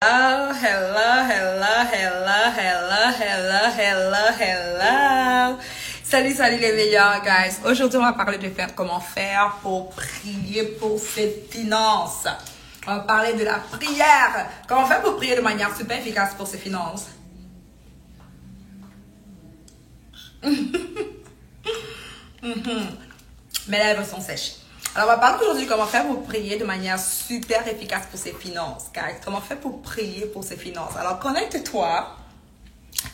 Hello, hello, hello, hello, hello, hello, hello, hello. Salut, salut les meilleurs, guys. Aujourd'hui, on va parler de comment faire pour prier pour ses finances. On va parler de la prière. Comment faire pour prier de manière super efficace pour ses finances. Mes lèvres sont sèches. Alors, on va parler aujourd'hui de comment faire pour prier de manière super efficace pour ses finances. Guys, comment faire pour prier pour ses finances. Alors, connecte-toi.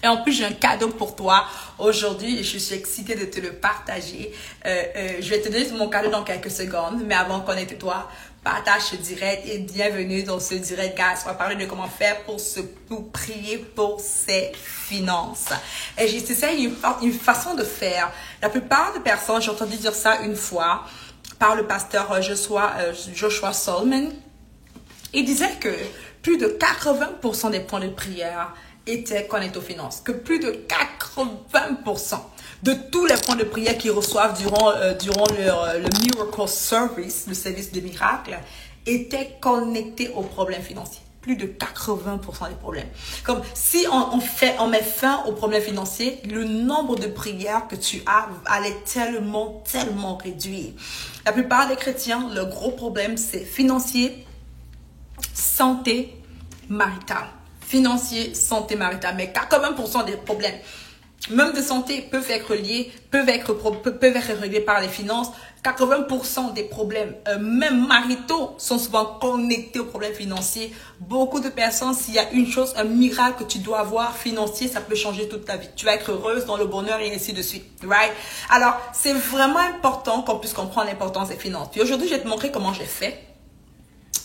Et en plus, j'ai un cadeau pour toi aujourd'hui et je suis excitée de te le partager. Je vais te donner mon cadeau dans quelques secondes, mais avant, connecte-toi, partage ce direct et bienvenue dans ce direct, guys. On va parler de comment faire pour prier pour ses finances. Et j'essaie une façon de faire. La plupart des personnes, j'ai entendu dire ça une fois par le pasteur Joshua Solomon. Il disait que plus de 80% des points de prière étaient connectés aux finances. Que plus de 80% de tous les points de prière qu'ils reçoivent durant le Miracle Service, le service de miracle, étaient connectés aux problèmes financiers. Plus de 80% des problèmes. Comme si on met fin aux problèmes financiers, le nombre de prières que tu as allait tellement réduire. La plupart des chrétiens, le gros problème, c'est financier, santé, maritale. Financier, santé, maritale. Mais 80% des problèmes, même de santé, peuvent être réglés par les finances. 80% des problèmes, même maritaux, sont souvent connectés aux problèmes financiers. Beaucoup de personnes, s'il y a une chose, un miracle que tu dois avoir financier, ça peut changer toute ta vie. Tu vas être heureuse dans le bonheur et ainsi de suite. Right? Alors, c'est vraiment important qu'on puisse comprendre l'importance des finances. Puis aujourd'hui, je vais te montrer comment j'ai fait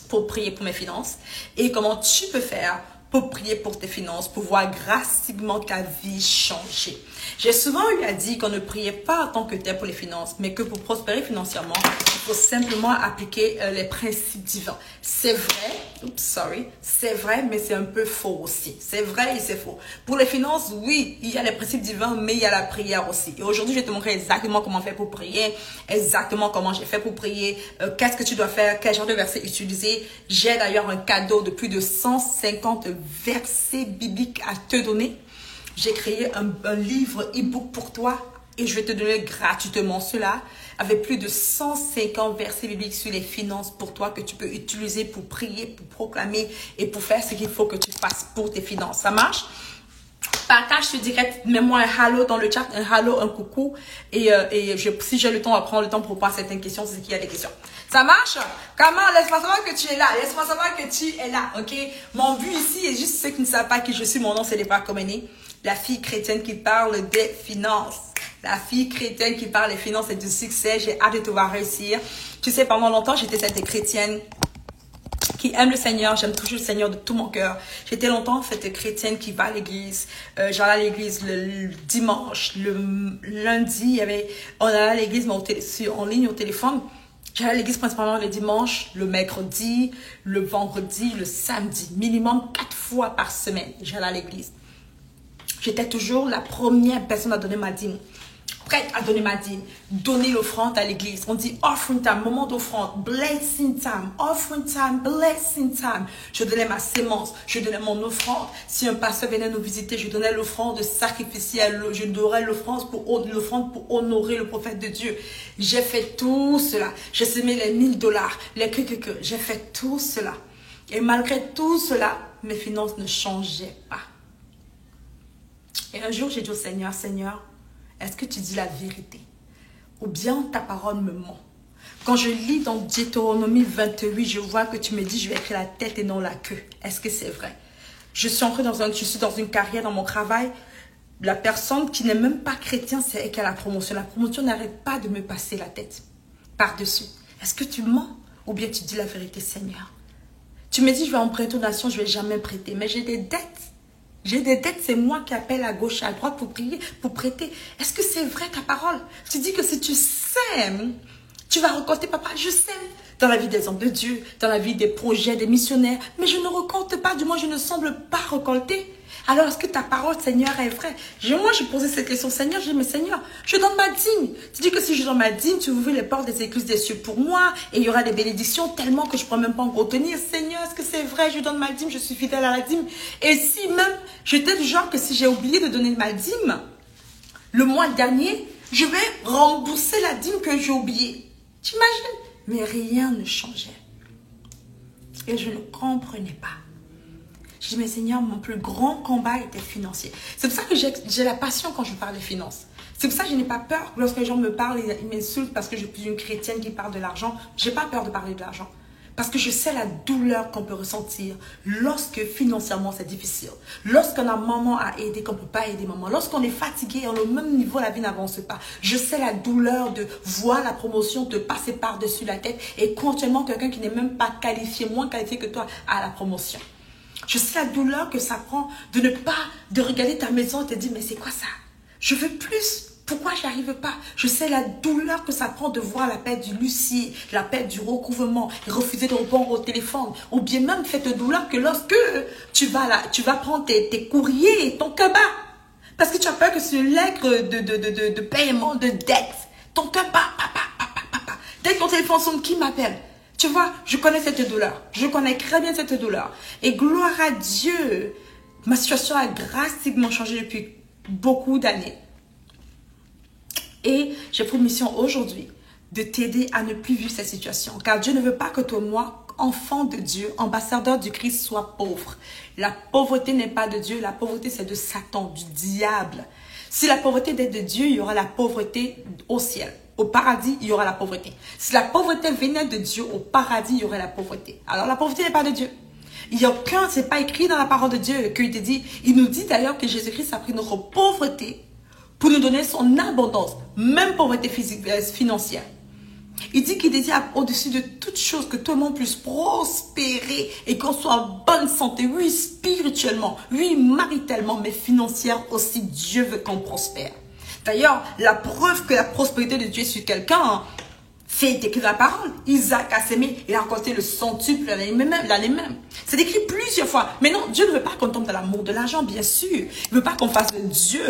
pour prier pour mes finances et comment tu peux faire pour prier pour tes finances, pour voir drastiquement ta vie changer. J'ai souvent eu à dire qu'on ne priait pas en tant que tel pour les finances, mais que pour prospérer financièrement, il faut simplement appliquer les principes divins. C'est vrai, c'est vrai, mais c'est un peu faux aussi. C'est vrai et c'est faux. Pour les finances, oui, il y a les principes divins, mais il y a la prière aussi. Et aujourd'hui, je vais te montrer exactement comment faire pour prier, exactement comment j'ai fait pour prier, qu'est-ce que tu dois faire, quel genre de verset utiliser. J'ai d'ailleurs un cadeau de plus de 150 versets bibliques à te donner. J'ai créé un livre e-book pour toi et je vais te donner gratuitement cela avec plus de 150 versets bibliques sur les finances pour toi que tu peux utiliser pour prier, pour proclamer et pour faire ce qu'il faut que tu fasses pour tes finances. Ça marche? Partage ce direct, mets-moi un hello dans le chat, un hello, un coucou si j'ai le temps, on va prendre le temps pour poser certaines questions, c'est qu'il y a des questions. Ça marche? Comment? Laisse-moi savoir que tu es là. Laisse-moi savoir que tu es là, ok? Mon but ici est juste ceux qui ne savent pas qui je suis. Mon nom, c'est Deborah Comené, la fille chrétienne qui parle des finances. La fille chrétienne qui parle des finances et du succès. J'ai hâte de te voir réussir. Tu sais, pendant longtemps, j'étais cette chrétienne qui aime le Seigneur. J'aime toujours le Seigneur de tout mon cœur. J'étais longtemps cette chrétienne qui va à l'église. J'allais à l'église le dimanche, le lundi. On allait à l'église mais en ligne au téléphone. J'allais à l'église principalement le dimanche, le mercredi, le vendredi, le samedi. Minimum 4 fois par semaine, j'allais à l'église. J'étais toujours la première personne à donner ma dîme. Prête à donner ma dîme. Donner l'offrande à l'église. On dit offering time, moment d'offrande. Blessing time, offering time, blessing time. Je donnais ma sémence. Je donnais mon offrande. Si un pasteur venait nous visiter, je donnais l'offrande sacrificielle. Je donnais l'offrande pour honorer le prophète de Dieu. J'ai fait tout cela. J'ai semé les $1000, les J'ai fait tout cela. Et malgré tout cela, mes finances ne changeaient pas. Et un jour, j'ai dit au Seigneur, Seigneur, est-ce que tu dis la vérité? Ou bien ta parole me ment? Quand je lis dans Deutéronomie 28, je vois que tu me dis, je vais écrire la tête et non la queue. Est-ce que c'est vrai? Je suis dans une carrière, dans mon travail. La personne qui n'est même pas chrétienne, c'est elle qui a la promotion. La promotion n'arrête pas de me passer la tête par-dessus. Est-ce que tu mens? Ou bien tu dis la vérité, Seigneur? Tu me dis, je vais emprunter aux nations, je ne vais jamais prêter. Mais j'ai des dettes. J'ai des dettes, c'est moi qui appelle à gauche et à droite pour prier, pour prêter. Est-ce que c'est vrai ta parole? Tu dis que si tu sèmes, Tu vas récolter, papa, je sais. Dans la vie des hommes de Dieu, dans la vie des projets, des missionnaires. Mais je ne récolte pas, du moins je ne semble pas récolter. Alors, est-ce que ta parole, Seigneur, est vraie? Moi, je posais cette question, Seigneur, je dis, mais Seigneur, je donne ma dîme. Tu dis que si je donne ma dîme, tu ouvres les portes des écluses des cieux pour moi, et il y aura des bénédictions tellement que je ne pourrais même pas en retenir. Seigneur, est-ce que c'est vrai? Je donne ma dîme, je suis fidèle à la dîme. Et si même, j'étais du genre que si j'ai oublié de donner ma dîme, le mois dernier, je vais rembourser la dîme que j'ai oubliée. T'imagines? Mais rien ne changeait. Et je ne comprenais pas. Je dis, mais Seigneur, mon plus grand combat était financier. C'est pour ça que j'ai la passion quand je parle de finances. C'est pour ça que je n'ai pas peur. Lorsque les gens me parlent, ils m'insultent parce que je suis une chrétienne qui parle de l'argent. Je n'ai pas peur de parler de l'argent. Parce que je sais la douleur qu'on peut ressentir lorsque financièrement c'est difficile. Lorsqu'on a maman à aider, qu'on ne peut pas aider maman. Lorsqu'on est fatigué, au même niveau, la vie n'avance pas. Je sais la douleur de voir la promotion te passer par-dessus la tête et continuellement quelqu'un qui n'est même pas qualifié, moins qualifié que toi, à la promotion. Je sais la douleur que ça prend de regarder ta maison et te dire, mais c'est quoi ça? Je veux plus. Pourquoi je n'y arrive pas? Je sais la douleur que ça prend de voir la perte du Lucie, la perte du recouvrement, refuser de répondre au téléphone. Ou bien même cette douleur que lorsque tu vas prendre tes courriers et ton cœur bat. Parce que tu as peur que c'est une lettre de paiement, de dette. Ton cœur bat, papa. Dès que ton téléphone sonne, qui m'appelle? Tu vois, je connais cette douleur. Je connais très bien cette douleur. Et gloire à Dieu, ma situation a drastiquement changé depuis beaucoup d'années. Et j'ai pour mission aujourd'hui de t'aider à ne plus vivre cette situation. Car Dieu ne veut pas que toi et moi, enfants de Dieu, ambassadeurs du Christ, soient pauvres. La pauvreté n'est pas de Dieu. La pauvreté, c'est de Satan, du diable. Si la pauvreté est de Dieu, il y aura la pauvreté au ciel. Au paradis, il y aura la pauvreté. Si la pauvreté venait de Dieu, au paradis, il y aurait la pauvreté. Alors, la pauvreté n'est pas de Dieu. Il n'y a aucun, c'est pas écrit dans la parole de Dieu qu'il te dit. Il nous dit d'ailleurs que Jésus-Christ a pris notre pauvreté pour nous donner son abondance, même pauvreté physique, financière. Il dit qu'il désire au-dessus de toute chose que tout le monde puisse prospérer et qu'on soit en bonne santé, oui, spirituellement, oui, maritalement, mais financière aussi. Dieu veut qu'on prospère. D'ailleurs, la preuve que la prospérité de Dieu est sur quelqu'un, c'est écrit dans la parole. Isaac a sémé, il a récolté le centuple l'année même. C'est écrit plusieurs fois. Mais non, Dieu ne veut pas qu'on tombe dans l'amour de l'argent, bien sûr. Il ne veut pas qu'on fasse de Dieu,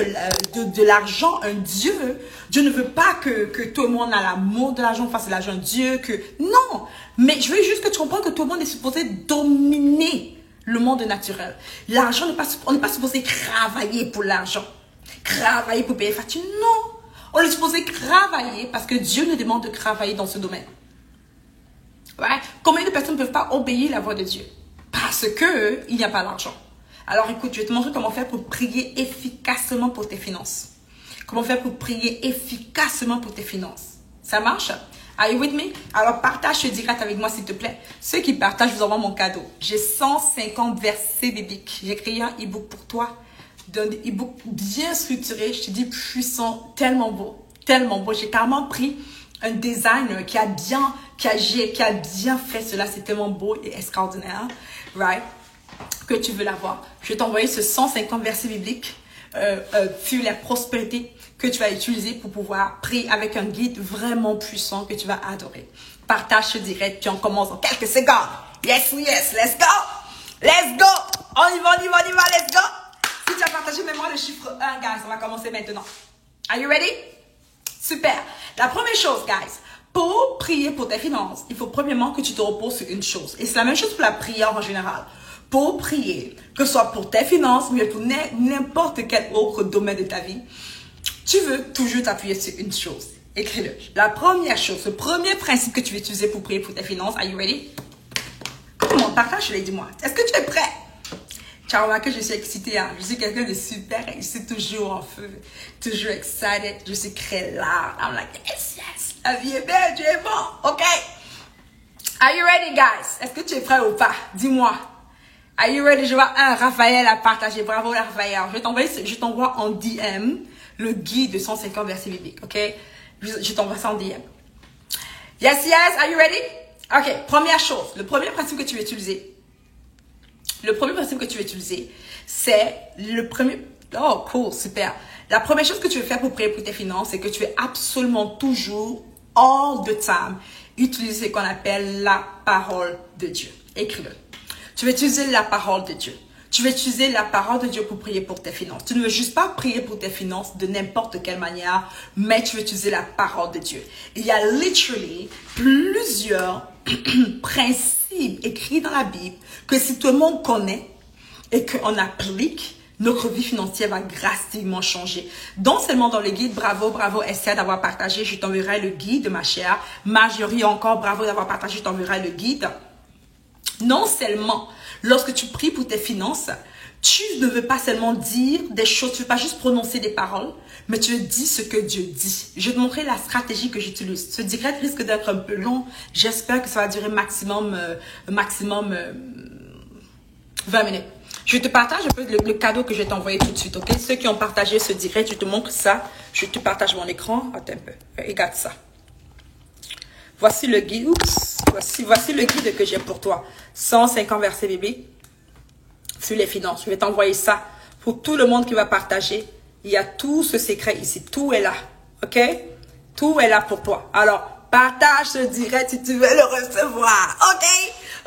de l'argent un Dieu. Dieu ne veut pas que tout le monde a l'amour de l'argent, fasse de l'argent un Dieu. Non, mais je veux juste que tu comprennes que tout le monde est supposé dominer le monde naturel. L'argent, on n'est pas supposé travailler pour l'argent. Travailler pour payer les factures, non. On est supposé travailler parce que Dieu nous demande de travailler dans ce domaine. Ouais. Combien de personnes ne peuvent pas obéir la voix de Dieu? Parce qu'il n'y a pas d'argent. Alors écoute, je vais te montrer comment faire pour prier efficacement pour tes finances. Comment faire pour prier efficacement pour tes finances. Ça marche? Are you with me? Alors partage ce direct avec moi s'il te plaît. Ceux qui partagent, je vous envoie mon cadeau. J'ai 150 versets bibliques. J'ai créé un e-book pour toi. D'un e-book bien structuré, je te dis puissant, tellement beau, tellement beau. J'ai carrément pris un designer qui a bien fait cela, c'est tellement beau et extraordinaire, right? Que tu veux l'avoir. Je vais t'envoyer ce 150 versets bibliques sur la prospérité que tu vas utiliser pour pouvoir prier avec un guide vraiment puissant que tu vas adorer. Partage ce direct, puis on commence en quelques secondes. Yes, let's go! Let's go! On y va, let's go! Si tu as partagé, mets-moi le chiffre 1, guys. On va commencer maintenant. Are you ready? Super. La première chose, guys, pour prier pour tes finances, il faut premièrement que tu te reposes sur une chose. Et c'est la même chose pour la prière en général. Pour prier, que ce soit pour tes finances, mais pour n'importe quel autre domaine de ta vie, tu veux toujours t'appuyer sur une chose. Écris-le. La première chose, le premier principe que tu vas utiliser pour prier pour tes finances, are you ready? Comment partage-le, dis-moi. Est-ce que tu es prêt? Tu as remarqué que je suis excitée, hein? Je suis quelqu'un de super, je suis toujours en feu, toujours excited, je suis très loud. I'm like, yes, la vie est belle, Dieu est bon, ok? Are you ready, guys? Est-ce que tu es prêt ou pas? Dis-moi. Are you ready? Je vois un Raphaël à partager, bravo Raphaël. Je t'envoie en DM le guide de 150 versets bibliques, ok? Je t'envoie ça en DM. Yes, are you ready? Ok, première chose, le premier principe que tu vas utiliser. Le premier principe que tu vas utiliser, c'est le premier... Oh, cool, super. La première chose que tu veux faire pour prier pour tes finances, c'est que tu veux absolument toujours all the time, utilise ce qu'on appelle la parole de Dieu. Écris-le. Tu vas utiliser la parole de Dieu. Tu vas utiliser la parole de Dieu pour prier pour tes finances. Tu ne veux juste pas prier pour tes finances de n'importe quelle manière, mais tu veux utiliser la parole de Dieu. Il y a literally plusieurs principes écrits dans la Bible que si tout le monde connaît et qu'on applique, notre vie financière va drastiquement changer. Donc seulement dans le guide, bravo Esther d'avoir partagé, je t'enverrai le guide, ma chère. Marjorie encore, bravo d'avoir partagé, je t'enverrai le guide. Non seulement, lorsque tu pries pour tes finances, tu ne veux pas seulement dire des choses, tu ne veux pas juste prononcer des paroles, mais tu veux dire ce que Dieu dit. Je vais te montrer la stratégie que j'utilise. Ce direct risque d'être un peu long. J'espère que ça va durer maximum 20 minutes. Je te partage un peu le cadeau que je vais t'envoyer tout de suite, ok? Ceux qui ont partagé ce direct, je te montre ça. Je te partage mon écran. Attends un peu. Regarde ça. Voici le guide. Oups. Voici le guide que j'ai pour toi. 150 versets bébé sur les finances. Je vais t'envoyer ça pour tout le monde qui va partager. Il y a tout ce secret ici. Tout est là. Ok? Tout est là pour toi. Alors, partage ce direct si tu veux le recevoir. Ok?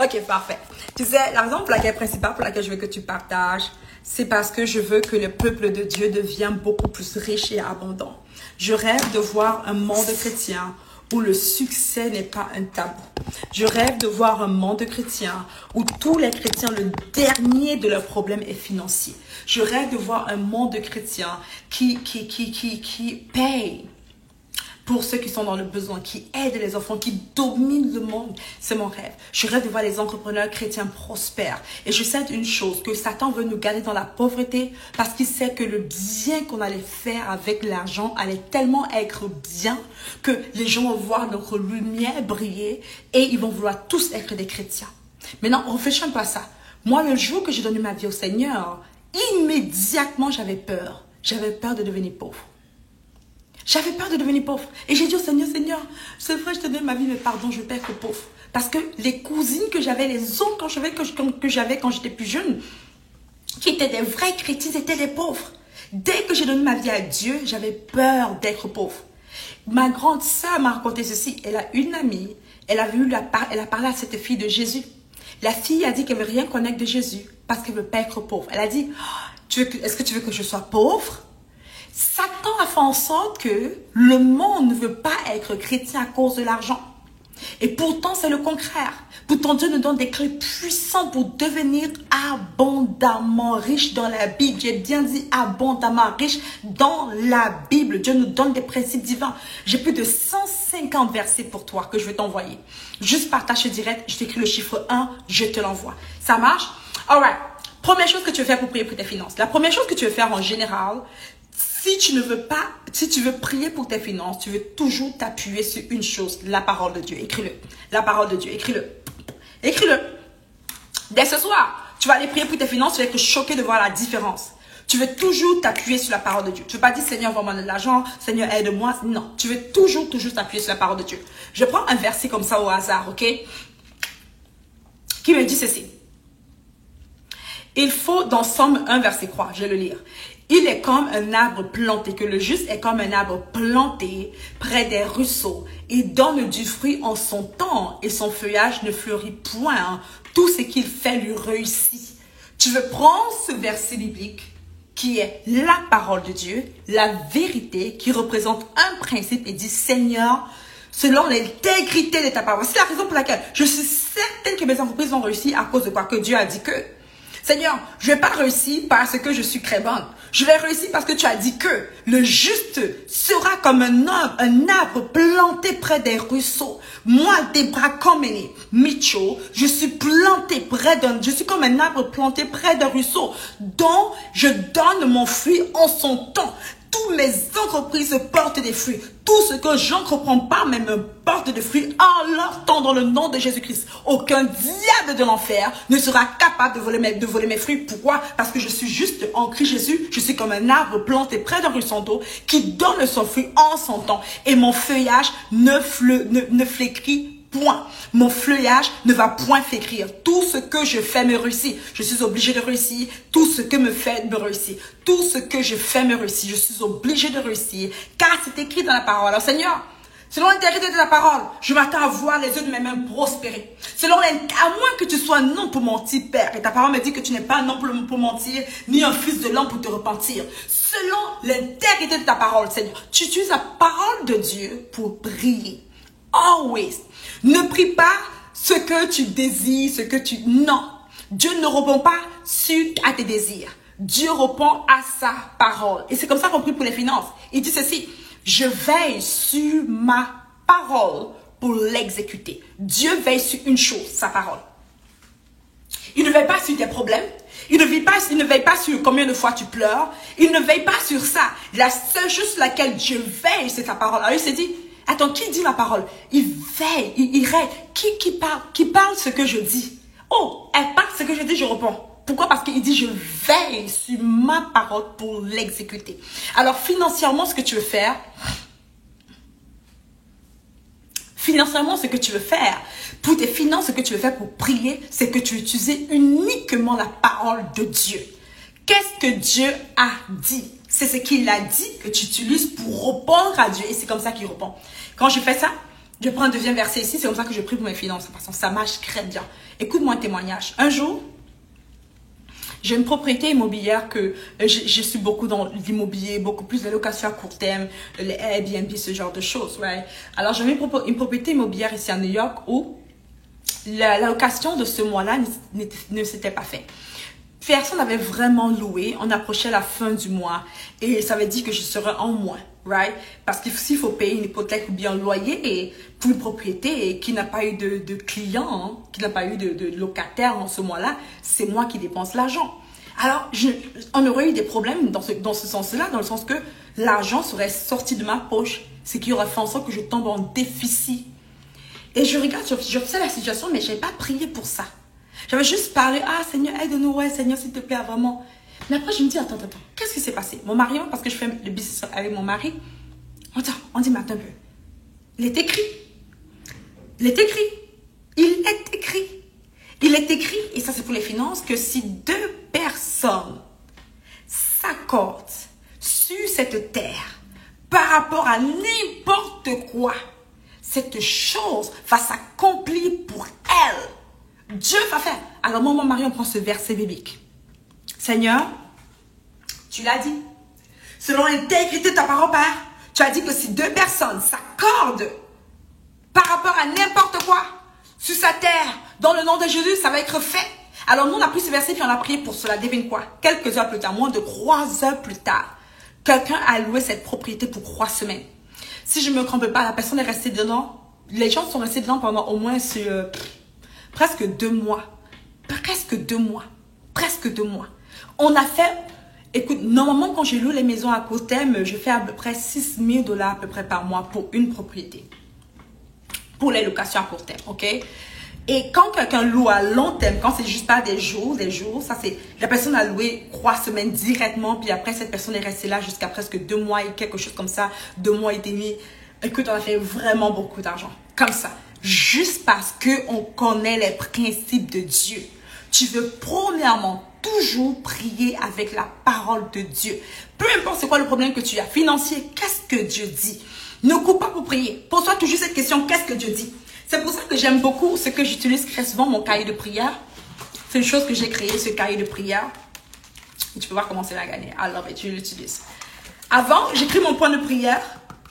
Ok, parfait. Tu sais, la raison principale pour laquelle je veux que tu partages, c'est parce que je veux que le peuple de Dieu devienne beaucoup plus riche et abondant. Je rêve de voir un monde chrétien où le succès n'est pas un tabou. Je rêve de voir un monde chrétien où tous les chrétiens, le dernier de leurs problèmes est financier. Je rêve de voir un monde chrétien qui paye pour ceux qui sont dans le besoin, qui aident les enfants, qui dominent le monde. C'est mon rêve. Je rêve de voir les entrepreneurs chrétiens prospères. Et je sais une chose, que Satan veut nous garder dans la pauvreté parce qu'il sait que le bien qu'on allait faire avec l'argent allait tellement être bien que les gens vont voir notre lumière briller et ils vont vouloir tous être des chrétiens. Maintenant, réfléchis un peu à ça. Moi, le jour que j'ai donné ma vie au Seigneur, immédiatement, j'avais peur. J'avais peur de devenir pauvre. J'avais peur de devenir pauvre. Et j'ai dit au Seigneur, Seigneur, c'est vrai, je te donne ma vie, mais pardon, je ne veux pas être pauvre. Parce que les cousines que j'avais, les oncles que j'avais quand j'étais plus jeune, qui étaient des vrais chrétiens, étaient des pauvres. Dès que j'ai donné ma vie à Dieu, j'avais peur d'être pauvre. Ma grande sœur m'a raconté ceci. Elle a une amie, elle a parlé à cette fille de Jésus. La fille a dit qu'elle ne veut rien connaître de Jésus parce qu'elle ne veut pas être pauvre. Elle a dit, est-ce que tu veux que je sois pauvre? Satan a fait en sorte que le monde ne veut pas être chrétien à cause de l'argent. Et pourtant, c'est le contraire. Pourtant, Dieu nous donne des clés puissantes pour devenir abondamment riche dans la Bible. J'ai bien dit abondamment riche dans la Bible. Dieu nous donne des principes divins. J'ai plus de 150 versets pour toi que je vais t'envoyer. Juste partage direct, je t'écris le chiffre 1, je te l'envoie. Ça marche? Alright. Première chose que tu veux faire pour prier pour tes finances. La première chose que tu veux faire en général, si tu veux prier pour tes finances, tu veux toujours t'appuyer sur une chose, la parole de Dieu. Écris-le. La parole de Dieu, écris-le. Écris-le. Dès ce soir, tu vas aller prier pour tes finances, tu vas être choqué de voir la différence. Tu veux toujours t'appuyer sur la parole de Dieu. Tu ne veux pas dire, Seigneur, envoie-moi de l'argent, Seigneur, aide-moi. Non, tu veux toujours t'appuyer sur la parole de Dieu. Je prends un verset comme ça au hasard, ok? Qui me dit ceci. Il faut, dans Somme 1, verset 3, je vais le lire. Il est comme un arbre planté, que le juste est comme un arbre planté près des ruisseaux. Il donne du fruit en son temps et son feuillage ne fleurit point. Tout ce qu'il fait lui réussit. Tu veux prendre ce verset biblique qui est la parole de Dieu, la vérité qui représente un principe et dit Seigneur, selon l'intégrité de ta parole. C'est la raison pour laquelle je suis certaine que mes entreprises ont réussi à cause de quoi? Que Dieu a dit que. Seigneur, je ne vais pas réussir parce que je suis très bonne. Je vais réussir parce que tu as dit que le juste sera comme un arbre planté près des ruisseaux. Moi, Debra Komene, Micho, je suis comme un arbre planté près d'un ruisseau dont je donne mon fruit en son temps. Toutes mes entreprises portent des fruits. Tout ce que j'entreprends pas me porte des fruits en leur temps dans le nom de Jésus-Christ. Aucun diable de l'enfer ne sera capable de voler mes fruits. Pourquoi? Parce que je suis juste en Christ Jésus. Je suis comme un arbre planté près d'un ruisseau d'eau qui donne son fruit en son temps. Et mon feuillage ne flétrit point. Mon feuillage ne va point flétrir. Tout ce que je fais me réussit. Je suis obligé de réussir. Tout ce que me fait me réussit. Tout ce que je fais me réussit. Je suis obligé de réussir. Car c'est écrit dans la parole. Alors Seigneur, Selon l'intégrité de ta parole, je m'attends à voir les œufs de mes mains prospérer. À moins que tu sois un homme pour mentir, Père, et ta parole me dit que tu n'es pas un homme pour mentir, ni un fils de l'homme pour te repentir. Selon l'intégrité de ta parole, Seigneur, tu utilises la parole de Dieu pour prier. Always. Ne prie pas ce que tu désires, ce que tu... Non. Dieu ne répond pas à tes désirs. Dieu répond à sa parole. Et c'est comme ça qu'on prie pour les finances. Il dit ceci. Je veille sur ma parole pour l'exécuter. Dieu veille sur une chose, sa parole. Il ne veille pas sur tes problèmes. Il ne veille pas sur combien de fois tu pleures. Il ne veille pas sur ça. La seule chose sur laquelle Dieu veille, c'est ta parole. Alors il s'est dit, attends, qui dit ma parole? Il veille, il règle. Qui parle ce que je dis? Oh, elle parle ce que je dis, je réponds. Pourquoi? Parce qu'il dit, je veille sur ma parole pour l'exécuter. Alors, financièrement, ce que tu veux faire, pour tes finances, ce que tu veux faire pour prier, c'est que tu utilises uniquement la parole de Dieu. Qu'est-ce que Dieu a dit? C'est ce qu'il a dit que tu utilises pour répondre à Dieu. Et c'est comme ça qu'il répond. Quand je fais ça, je prends un deuxième verset ici. C'est comme ça que je prie pour mes finances. Parce que ça marche très bien. Écoute-moi un témoignage. Un jour, j'ai une propriété immobilière que je suis beaucoup dans l'immobilier, beaucoup plus de location à court terme, les Airbnb, ce genre de choses. Right? Alors, j'avais une propriété immobilière ici à New York où la location de ce mois-là ne s'était pas faite. Personne n'avait vraiment loué. On approchait la fin du mois et ça veut dire que je serais en moins. Right? Parce que s'il faut payer une hypothèque ou bien un loyer et pour une propriété qui n'a pas eu de clients, hein, qui n'a pas eu de locataires en ce mois-là, c'est moi qui dépense l'argent. Alors, on aurait eu des problèmes dans ce sens-là, dans le sens que l'argent serait sorti de ma poche, ce qui aurait fait en sorte que je tombe en déficit. Et je regarde, j'observe la situation, mais je n'avais pas prié pour ça. J'avais juste parlé, ah Seigneur, aide-nous, ouais Seigneur, s'il te plaît, vraiment. Mais après, je me dis, attends, qu'est-ce qui s'est passé? Mon mari, parce que je fais le business avec mon mari, on dit, mais attends un peu. Il est écrit. Il est écrit. Il est écrit. Il est écrit, et ça c'est pour les finances, que si deux personnes s'accordent sur cette terre par rapport à n'importe quoi, cette chose va s'accomplir pour elle. Dieu va faire. Alors moi, mon mari, on prend ce verset biblique. Seigneur, tu l'as dit. Selon l'intégrité de ta parole, Père, tu as dit que si deux personnes s'accordent par rapport à n'importe quoi sur sa terre, dans le nom de Jésus, ça va être fait. Alors nous, on a pris ce verset puis on a prié pour cela. Devine quoi? Quelques heures plus tard, moins de 3 heures plus tard, quelqu'un a loué cette propriété pour 3 semaines. Si je ne me trompe pas, la personne est restée dedans. Les gens sont restés dedans pendant au moins presque 2 mois. Presque 2 mois. Presque 2 mois. On a fait, écoute, normalement quand je loue les maisons à court terme, je fais à peu près $6,000 à peu près par mois pour une propriété. Pour les locations à court terme, ok? Et quand quelqu'un loue à long terme, quand c'est juste pas des jours, ça c'est, la personne a loué 3 semaines directement, puis après cette personne est restée là jusqu'à presque 2 mois et quelque chose comme ça, 2 mois et demi. Écoute, on a fait vraiment beaucoup d'argent. Comme ça. Juste parce qu'on connaît les principes de Dieu. Tu veux premièrement toujours prier avec la parole de Dieu. Peu importe c'est quoi le problème que tu as, financier, qu'est-ce que Dieu dit? Ne coupe pas pour prier. Pose-toi toujours cette question, qu'est-ce que Dieu dit? C'est pour ça que j'aime beaucoup ce que j'utilise très souvent, mon cahier de prière. C'est une chose que j'ai créé, ce cahier de prière. Et tu peux voir comment c'est la gagner. Alors, tu l'utilises. Avant, j'écris mon point de prière.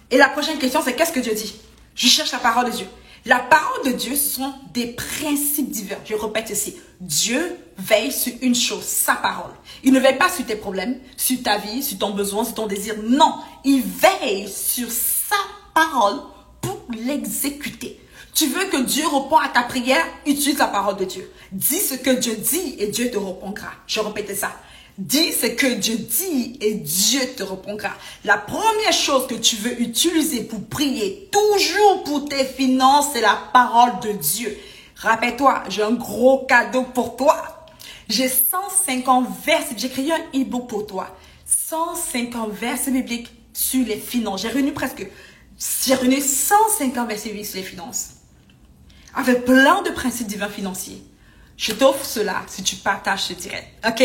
Et la prochaine question, c'est qu'est-ce que Dieu dit? Je cherche la parole de Dieu. La parole de Dieu, ce sont des principes divers. Je répète ici. Dieu veille sur une chose, sa parole. Il ne veille pas sur tes problèmes, sur ta vie, sur ton besoin, sur ton désir. Non, il veille sur sa parole pour l'exécuter. Tu veux que Dieu réponde à ta prière, utilise la parole de Dieu. Dis ce que Dieu dit et Dieu te répondra. Je répète ça. Dis ce que Dieu dit et Dieu te répondra. La première chose que tu veux utiliser pour prier, toujours pour tes finances, c'est la parole de Dieu. Rappelle-toi, j'ai un gros cadeau pour toi. J'ai 150 versets. J'ai créé un e-book pour toi. 150 versets bibliques sur les finances. J'ai réuni 150 versets bibliques sur les finances. Avec plein de principes divins financiers. Je t'offre cela si tu partages ce direct. Ok?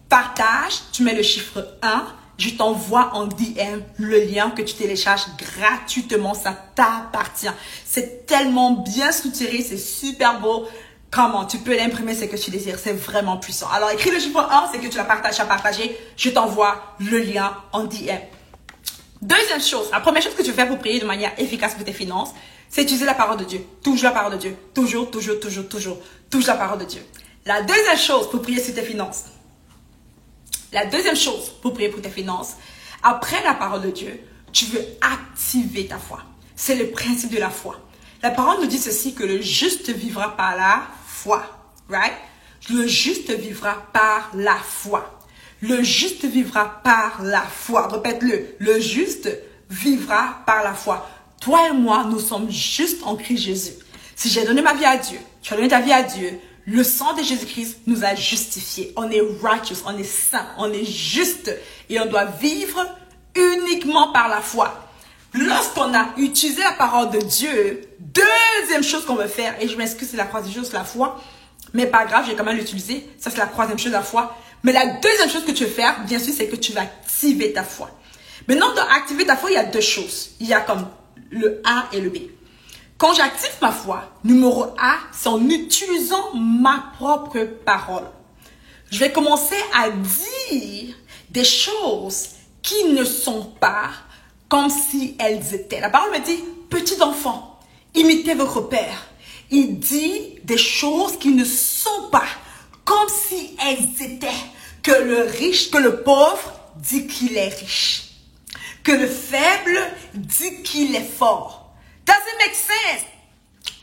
Partage, tu mets le chiffre 1 je t'envoie en DM le lien que tu télécharges gratuitement. Ça t'appartient. C'est tellement bien structuré, c'est super beau. Comment tu peux l'imprimer, c'est que tu désires. C'est vraiment puissant. Alors, écris le chiffre 1, c'est que tu l'as partagé. Je t'envoie le lien en DM. Deuxième chose, la première chose que tu fais pour prier de manière efficace pour tes finances, c'est utiliser la parole de Dieu. Toujours la parole de Dieu. Toujours la parole de Dieu. La deuxième chose pour prier sur tes finances. La deuxième chose pour prier pour tes finances, après la parole de Dieu, tu veux activer ta foi. C'est le principe de la foi. La parole nous dit ceci, que le juste vivra par la foi. Right? Le juste vivra par la foi. Le juste vivra par la foi. Répète-le. Le juste vivra par la foi. Toi et moi, nous sommes justes en Christ Jésus. Si j'ai donné ma vie à Dieu, tu as donné ta vie à Dieu, le sang de Jésus-Christ nous a justifiés. On est righteous, on est saint, on est juste. Et on doit vivre uniquement par la foi. Lorsqu'on a utilisé la parole de Dieu, deuxième chose qu'on veut faire, et je m'excuse, c'est la troisième chose, la foi, mais pas grave, j'ai quand même l'utilisé. Ça, c'est la troisième chose, la foi. Mais la deuxième chose que tu veux faire, bien sûr, c'est que tu vas activer ta foi. Maintenant, dans activer ta foi, il y a deux choses. Il y a comme le A et le B. Quand j'active ma foi, numéro A, c'est en utilisant ma propre parole. Je vais commencer à dire des choses qui ne sont pas comme si elles étaient. La parole me dit, petit enfant, imitez votre père. Il dit des choses qui ne sont pas comme si elles étaient. Que le riche, que le pauvre dit qu'il est riche. Que le faible dit qu'il est fort. Does it make sense?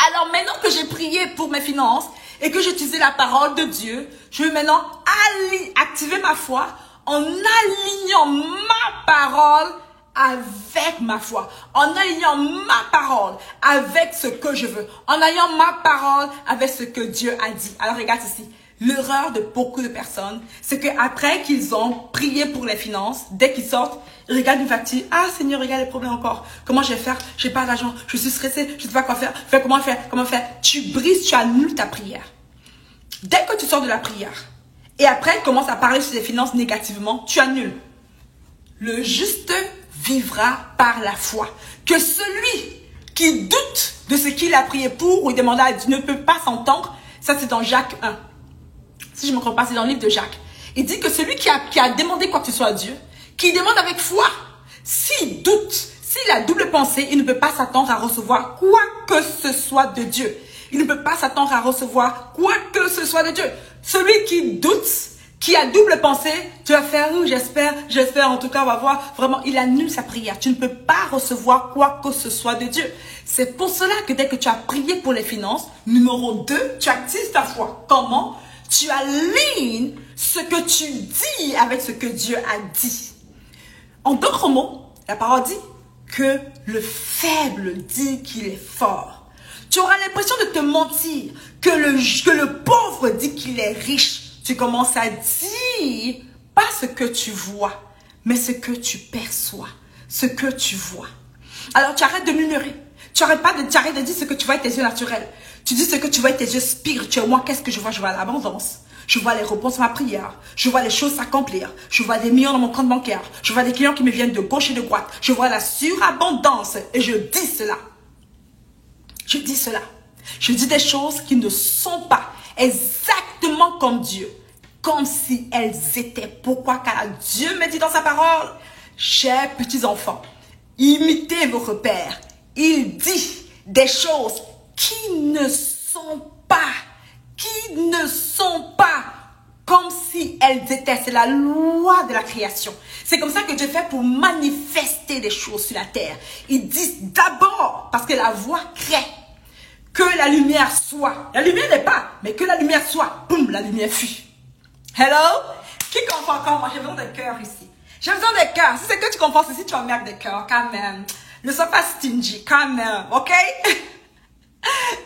Alors maintenant que j'ai prié pour mes finances et que j'ai utilisé la parole de Dieu, je vais maintenant activer ma foi en alignant ma parole avec ma foi, en alignant ma parole avec ce que je veux, en alignant ma parole avec ce que Dieu a dit. Alors regarde ici, l'erreur de beaucoup de personnes, c'est qu'après qu'ils ont prié pour les finances, dès qu'ils sortent, ils regardent une facture. Ah Seigneur, regarde les problèmes encore. Comment je vais faire? J'ai pas d'argent, je suis stressée, je sais pas quoi faire. Comment faire? Tu brises, tu annules ta prière. Dès que tu sors de la prière, et après, tu commences à parler sur les finances négativement, tu annules. Le juste vivra par la foi. Que celui qui doute de ce qu'il a prié pour ou il demanda à Dieu ne peut pas s'entendre. Ça, c'est dans Jacques 1. Si je ne me trompe pas, c'est dans le livre de Jacques. Il dit que celui qui a demandé quoi que ce soit à Dieu, qui demande avec foi, s'il doute, s'il a double pensée, il ne peut pas s'attendre à recevoir quoi que ce soit de Dieu. Il ne peut pas s'attendre à recevoir quoi que ce soit de Dieu. Celui qui doute, qui a double pensée, tu vas faire, j'espère, en tout cas, on va voir, vraiment, il annule sa prière. Tu ne peux pas recevoir quoi que ce soit de Dieu. C'est pour cela que dès que tu as prié pour les finances, numéro 2, tu actives ta foi. Comment? Tu alignes ce que tu dis avec ce que Dieu a dit. En d'autres mots, la parole dit que le faible dit qu'il est fort. Tu auras l'impression de te mentir, que le pauvre dit qu'il est riche. Tu commences à dire, pas ce que tu vois, mais ce que tu perçois, ce que tu vois. Alors tu arrêtes de murmurer. Tu arrêtes de dire ce que tu vois avec tes yeux naturels. Tu dis ce que tu vois avec tes yeux spirituels. Moi, qu'est-ce que je vois? Je vois l'abondance. Je vois les réponses à ma prière. Je vois les choses s'accomplir. Je vois des millions dans mon compte bancaire. Je vois des clients qui me viennent de gauche et de droite. Je vois la surabondance. Et je dis cela. Je dis cela. Je dis des choses qui ne sont pas exactement comme Dieu. Comme si elles étaient. Pourquoi? Car Dieu me dit dans sa parole, chers petits enfants, imitez votre Père. Il dit des choses qui ne sont pas comme si elles étaient. C'est la loi de la création. C'est comme ça que Dieu fait pour manifester des choses sur la terre. Il dit d'abord, parce que la voix crée, que la lumière soit. La lumière n'est pas, mais que la lumière soit. Boum, la lumière fut. Hello? Qui comprend encore? Moi, j'ai besoin de cœur ici. J'ai besoin de cœur. Si c'est que tu comprends ceci, tu vas mettre des cœurs, quand même. Ne sois pas stingy, quand même, ok?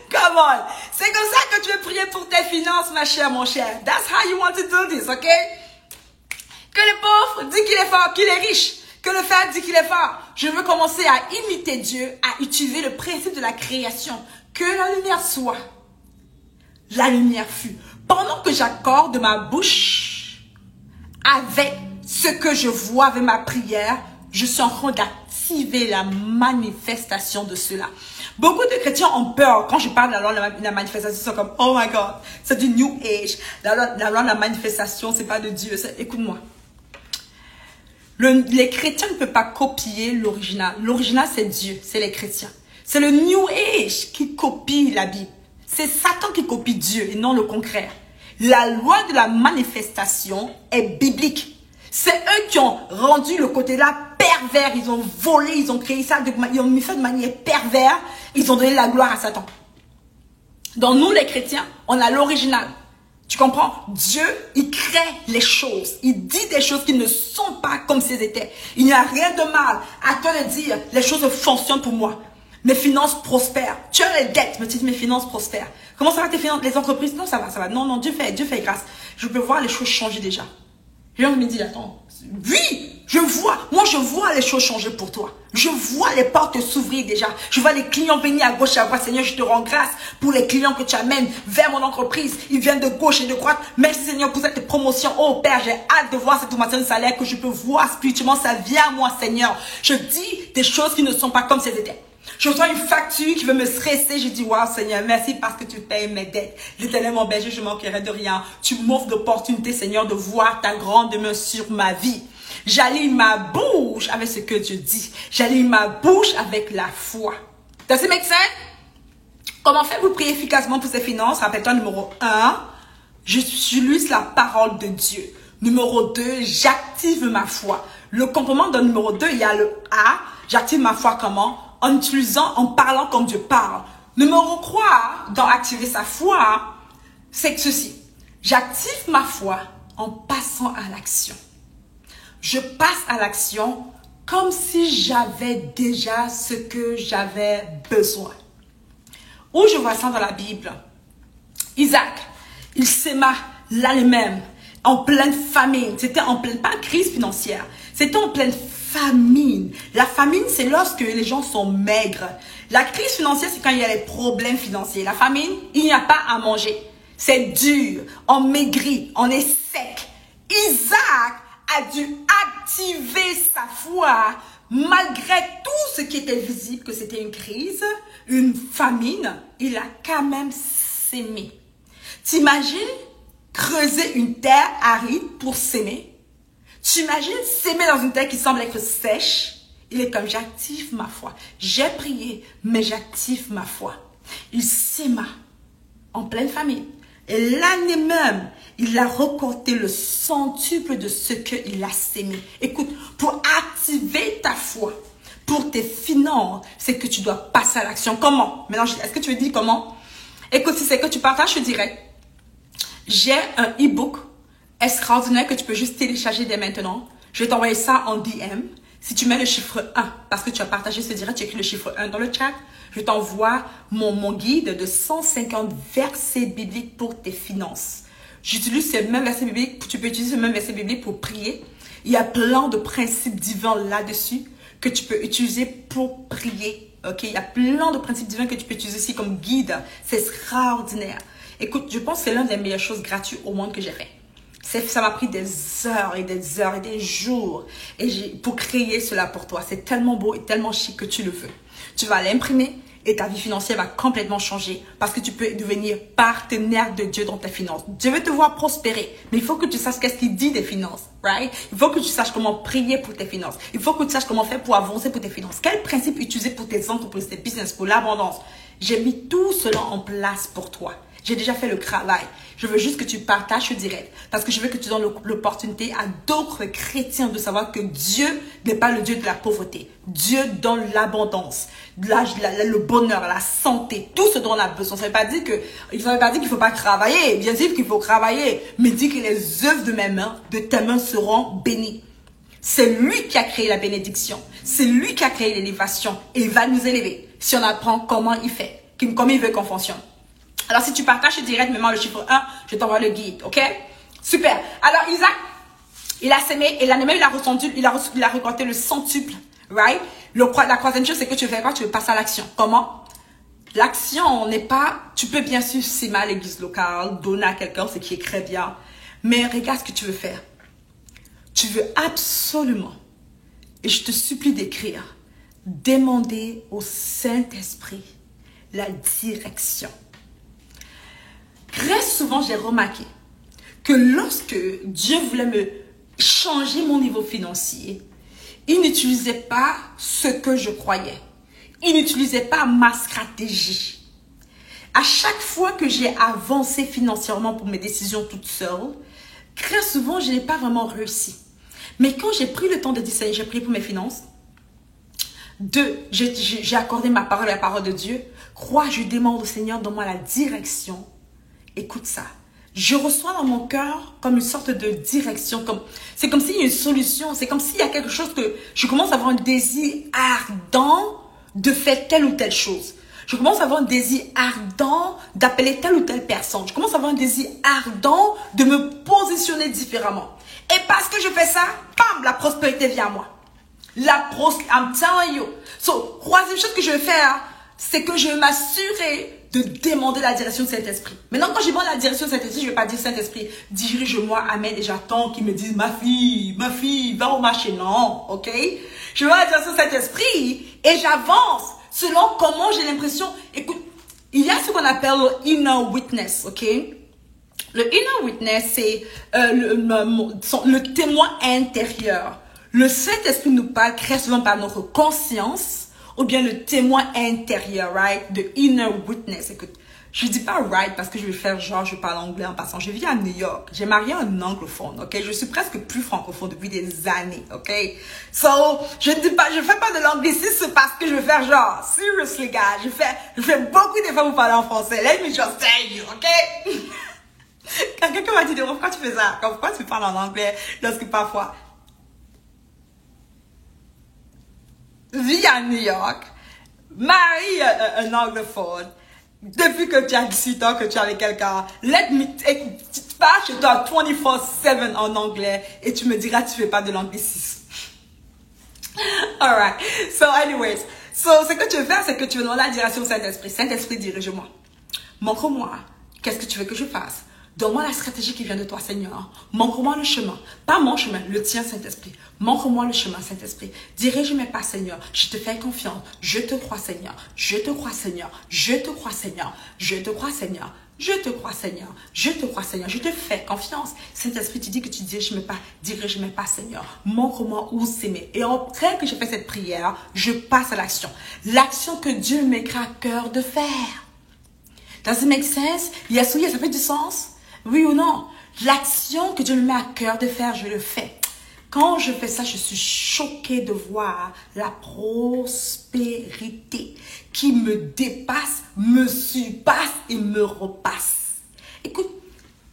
Come on. C'est comme ça que tu veux prier pour tes finances, ma chère, mon cher. That's how you want to do this, ok? Que le pauvre dit qu'il est fort, qu'il est riche. Que le faible dit qu'il est fort. Je veux commencer à imiter Dieu, à utiliser le principe de la création. Que la lumière soit. La lumière fut. Pendant que j'accorde ma bouche avec Ce que je vois avec ma prière, je suis en train d'activer la manifestation de cela. Beaucoup de chrétiens ont peur quand je parle de la loi de la manifestation. Ils sont comme, oh my God, c'est du New Age. La loi de la manifestation, c'est pas de Dieu. Écoute-moi. Les chrétiens ne peuvent pas copier l'original. L'original, c'est Dieu, c'est les chrétiens. C'est le New Age qui copie la Bible. C'est Satan qui copie Dieu et non le contraire. La loi de la manifestation est biblique. C'est eux qui ont rendu le côté-là pervers. Ils ont volé, ils ont créé ça, ils ont mis ça de manière pervers. Ils ont donné la gloire à Satan. Dans nous, les chrétiens, on a l'original. Tu comprends? Dieu, il crée les choses. Il dit des choses qui ne sont pas comme si elles étaient. Il n'y a rien de mal à toi de dire, les choses fonctionnent pour moi. Mes finances prospèrent. Tu as les dettes, mais tu dis mes finances prospèrent. Comment ça va tes finances? Les entreprises? Non, ça va, ça va. Non, non, Dieu fait grâce. Je peux voir les choses changer déjà. Et on me dit, attends, oui, je vois les choses changer pour toi. Je vois les portes s'ouvrir déjà. Je vois les clients venir à gauche et à droite. Seigneur, je te rends grâce pour les clients que tu amènes vers mon entreprise. Ils viennent de gauche et de droite. Merci Seigneur pour cette promotion. Oh Père, j'ai hâte de voir cette augmentation de salaire que je peux voir spirituellement. Ça vient à moi Seigneur. Je dis des choses qui ne sont pas comme si elles étaient. Je reçois une facture qui veut me stresser. Je dis, waouh Seigneur, merci parce que tu payes mes dettes. L'Éternel mon berger, je ne manquerai de rien. Tu m'offres l'opportunité, Seigneur, de voir ta grande main sur ma vie. J'aligne ma bouche avec ce que Dieu dit. J'aligne ma bouche avec la foi. Dans ces médecins, comment faire pour prier efficacement pour ses finances? Rappelle-toi, numéro 1, j'utilise la parole de Dieu. Numéro 2, j'active ma foi. Le complément de numéro 2, il y a le A. J'active ma foi comment? En parlant comme Dieu parle. Numéro 3, dans activer sa foi, c'est que ceci. J'active ma foi en passant à l'action. Je passe à l'action comme si j'avais déjà ce que j'avais besoin. Où je vois ça dans la Bible? Isaac, il s'aima l'année même, en pleine famine. C'était en pleine, pas crise financière, c'était en pleine famine. La famine, c'est lorsque les gens sont maigres. La crise financière, c'est quand il y a des problèmes financiers. La famine, il n'y a pas à manger. C'est dur, on maigrit, on est sec. Isaac a dû activer sa foi malgré tout ce qui était visible, que c'était une crise, une famine. Il a quand même s'aimé. T'imagines creuser une terre aride pour s'aimer? T'imagines s'aimer dans une terre qui semble être sèche? Il est comme, j'active ma foi. J'ai prié, mais j'active ma foi. Il s'aima en pleine famine. Et l'année même, il a récolté le centuple de ce qu'il a sémé. Écoute, pour activer ta foi, pour tes finances, c'est que tu dois passer à l'action. Comment? Maintenant, est-ce que tu veux dire comment? Écoute, si c'est que tu partages, je dirais, j'ai un e-book extraordinaire que tu peux juste télécharger dès maintenant. Je vais t'envoyer ça en DM. Si tu mets le chiffre 1, parce que tu as partagé ce direct, tu écris le chiffre 1 dans le chat, je t'envoie mon guide de 150 versets bibliques pour tes finances. J'utilise ces mêmes versets bibliques, tu peux utiliser ces mêmes versets bibliques pour prier. Il y a plein de principes divins là-dessus que tu peux utiliser pour prier. Ok, il y a plein de principes divins que tu peux utiliser aussi comme guide. C'est extraordinaire. Écoute, je pense que c'est l'une des meilleures choses gratuites au monde que j'ai fait. Ça m'a pris des heures et des heures et des jours pour créer cela pour toi. C'est tellement beau et tellement chic que tu le veux. Tu vas l'imprimer et ta vie financière va complètement changer parce que tu peux devenir partenaire de Dieu dans tes finances. Dieu veut te voir prospérer, mais il faut que tu saches qu'est-ce qu'il dit des finances, right? Il faut que tu saches comment prier pour tes finances. Il faut que tu saches comment faire pour avancer pour tes finances. Quel principe utiliser pour tes entreprises, tes business, pour l'abondance? J'ai mis tout cela en place pour toi. J'ai déjà fait le travail. Je veux juste que tu partages ce direct parce que je veux que tu donnes l'opportunité à d'autres chrétiens de savoir que Dieu n'est pas le Dieu de la pauvreté. Dieu donne l'abondance, le bonheur, la santé, tout ce dont on a besoin. Ça ne veut pas dire qu'il ne faut pas travailler. Bien sûr qu'il faut travailler, mais dit que les œuvres de tes mains seront bénies. C'est lui qui a créé la bénédiction. C'est lui qui a créé l'élévation et il va nous élever si on apprend comment il fait, comment il veut qu'on fonctionne. Alors, si tu partages directement le chiffre 1, je t'envoie le guide, ok? Super. Alors, Isaac, il a sémé et l'année même, il a récolté le centuple, right? La troisième chose, c'est que tu fais quoi? Tu veux passer à l'action. Comment? L'action n'est pas, tu peux bien sûr s'aimer à l'église locale, donner à quelqu'un, ce qui est très bien. Mais regarde ce que tu veux faire. tu veux absolument, et je te supplie d'écrire, demander au Saint-Esprit la direction. Très souvent, j'ai remarqué que lorsque Dieu voulait me changer mon niveau financier, il n'utilisait pas ce que je croyais. Il n'utilisait pas ma stratégie. À chaque fois que j'ai avancé financièrement pour mes décisions toute seule, très souvent, je n'ai pas vraiment réussi. Mais quand j'ai pris le temps de dire, j'ai prié pour mes finances, j'ai accordé ma parole à la parole de Dieu, je demande au Seigneur, donne-moi la direction. Écoute ça. Je reçois dans mon cœur comme une sorte de direction. C'est comme s'il y a une solution. C'est comme s'il y a quelque chose que je commence à avoir un désir ardent de faire telle ou telle chose. Je commence à avoir un désir ardent d'appeler telle ou telle personne. Je commence à avoir un désir ardent de me positionner différemment. Et parce que je fais ça, bam, la prospérité vient à moi. I'm telling you. Troisième chose que je vais faire, c'est que je vais m'assurer de demander la direction de Saint-Esprit. Maintenant, quand je demande la direction de Saint-Esprit, je ne vais pas dire Saint-Esprit, dirige-moi, amen, et j'attends qu'il me dise ma fille, va au marché. Non, ok? Je vais la direction de Saint-Esprit et j'avance selon comment j'ai l'impression. Écoute, il y a ce qu'on appelle le inner witness, ok? Le inner witness, c'est le témoin intérieur. Le Saint-Esprit nous parle très souvent par notre conscience ou bien le témoin intérieur, right? The inner witness. Écoute, je dis pas right parce que je vais faire genre, je parle anglais en passant. Je vis à New York. J'ai marié un anglophone, ok? Je suis presque plus francophone depuis des années, ok? Je fais pas de l'anglicisme parce que je vais faire genre, seriously, guys, je fais beaucoup d'efforts pour parler en français. Let me just tell you, ok? Quelqu'un m'a dit, pourquoi tu fais ça? Pourquoi tu parles en anglais lorsque parfois vis à New York, marie un anglophone, depuis que tu as 18 ans, que tu es avec quelqu'un, tu parles chez toi 24/7 en anglais et tu me diras tu fais pas de l'anglicisme. Alright. Anyways. Ce que tu veux faire, c'est que tu veux demander la direction au Saint-Esprit. Saint-Esprit, dirige-moi. Montre-moi. Qu'est-ce que tu veux que je fasse? Donne-moi la stratégie qui vient de toi, Seigneur. Montre-moi le chemin. Pas mon chemin, le tien, Saint-Esprit. Montre-moi le chemin, Saint-Esprit. Dirige mes pas, Seigneur. Je te fais confiance. Je te crois, Seigneur. Je te crois, Seigneur. Je te crois, Seigneur. Je te crois, Seigneur. Je te crois, Seigneur. Je te crois, Seigneur. Je te fais confiance. Saint-Esprit, tu dis que tu diriges mes pas. Dirige mes pas, Seigneur. Montre-moi où s'aimer. Et après que je fais cette prière, je passe à l'action. L'action que Dieu m'écrit à cœur de faire. Does it make sense? Yes ou yes, ça fait du sens? Oui ou non? L'action que Dieu me met à cœur de faire, je le fais. Quand je fais ça, je suis choquée de voir la prospérité qui me dépasse, me surpasse et me repasse. Écoute,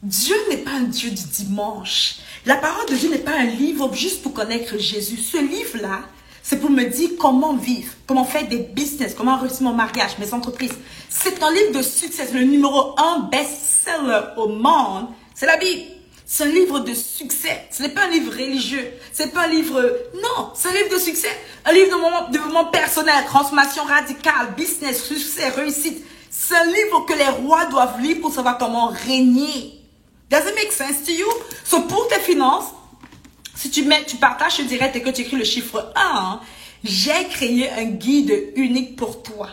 Dieu n'est pas un Dieu du dimanche. La parole de Dieu n'est pas un livre juste pour connaître Jésus. Ce livre-là, c'est pour me dire comment vivre, comment faire des business, comment réussir mon mariage, mes entreprises. C'est un livre de succès. Le numéro 1 best-seller au monde, c'est la Bible. C'est un livre de succès. Ce n'est pas un livre religieux. C'est pas un livre... Non, c'est un livre de succès. Un livre de développement personnel, transformation radicale, business, succès, réussite. C'est un livre que les rois doivent lire pour savoir comment régner. Does it make sense to you? So, pour tes finances, si tu partages, je dirais, et que tu écris le chiffre 1, j'ai créé un guide unique pour toi,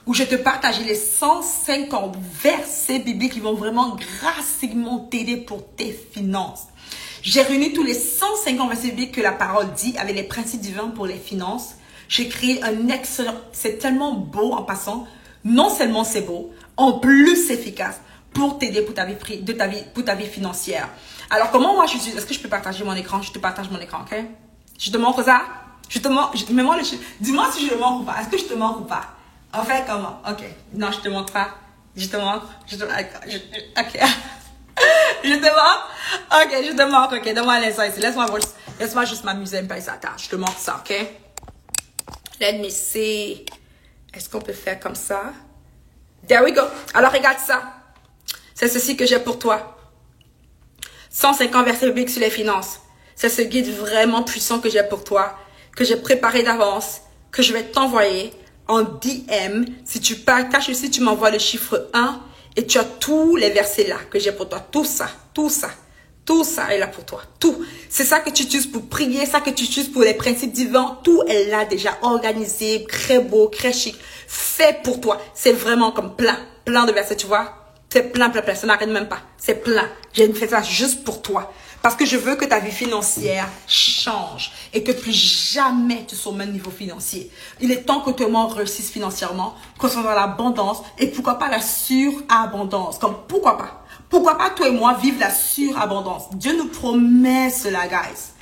où je te partage les 150 versets bibliques qui vont vraiment drastiquement t'aider pour tes finances. J'ai réuni tous les 150 versets bibliques que la parole dit, avec les principes divins pour les finances. J'ai créé un excellent, c'est tellement beau en passant, non seulement c'est beau, en plus c'est efficace pour t'aider pour ta vie financière. Alors, comment moi je suis... Est-ce que je peux partager mon écran? Je te partage mon écran, ok? Je te montre ça? Dis-moi si je te montre ou pas. Est-ce que je te montre ou pas? En fait, comment? Ok. Non, je te montre pas. Je te montre. Ok. Je te montre? Ok, je te montre. Ok, donne-moi l'instant ici. Laisse-moi juste m'amuser un peu avec ça. Attends, je te montre ça, ok? Let me see. Est-ce qu'on peut faire comme ça? There we go. Alors, regarde ça. C'est ceci que j'ai pour toi. 150 versets bibliques sur les finances. C'est ce guide vraiment puissant que j'ai pour toi, que j'ai préparé d'avance, que je vais t'envoyer en DM. Si tu partages ici, tu m'envoies le chiffre 1 et tu as tous les versets là que j'ai pour toi. Tout ça est là pour toi. Tout. C'est ça que tu utilises pour prier, ça que tu utilises pour les principes divins. Tout est là déjà organisé, très beau, très chic. Fait pour toi. C'est vraiment comme plein de versets, tu vois. C'est plein. Ça n'arrête même pas. C'est plein. J'ai fait ça juste pour toi. Parce que je veux que ta vie financière change et que plus jamais tu sois au même niveau financier. Il est temps que toi et moi on réussisse financièrement, qu'on soit dans l'abondance et pourquoi pas la surabondance. Comme pourquoi pas? Pourquoi pas toi et moi vivre la surabondance? Dieu nous promet cela, guys.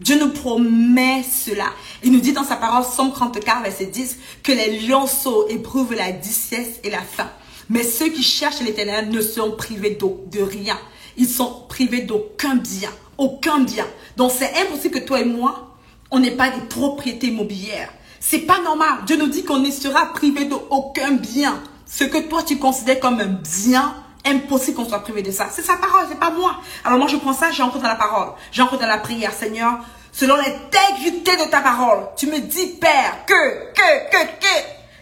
Dieu nous promet cela. Il nous dit dans sa parole, Somme 34, verset 10, que les lionceaux éprouvent la disette et la faim. Mais ceux qui cherchent l'Éternel ne seront privés de rien. Ils sont privés d'aucun bien. Aucun bien. Donc c'est impossible que toi et moi, on n'ait pas des propriétés immobilières. C'est pas normal. Dieu nous dit qu'on ne sera privé d'aucun bien. Ce que toi tu considères comme un bien, impossible qu'on soit privé de ça. C'est sa parole, c'est pas moi. Alors moi je prends ça, j'entre dans la parole. J'entre dans la prière. Seigneur, selon l'intégrité de ta parole, tu me dis, Père, que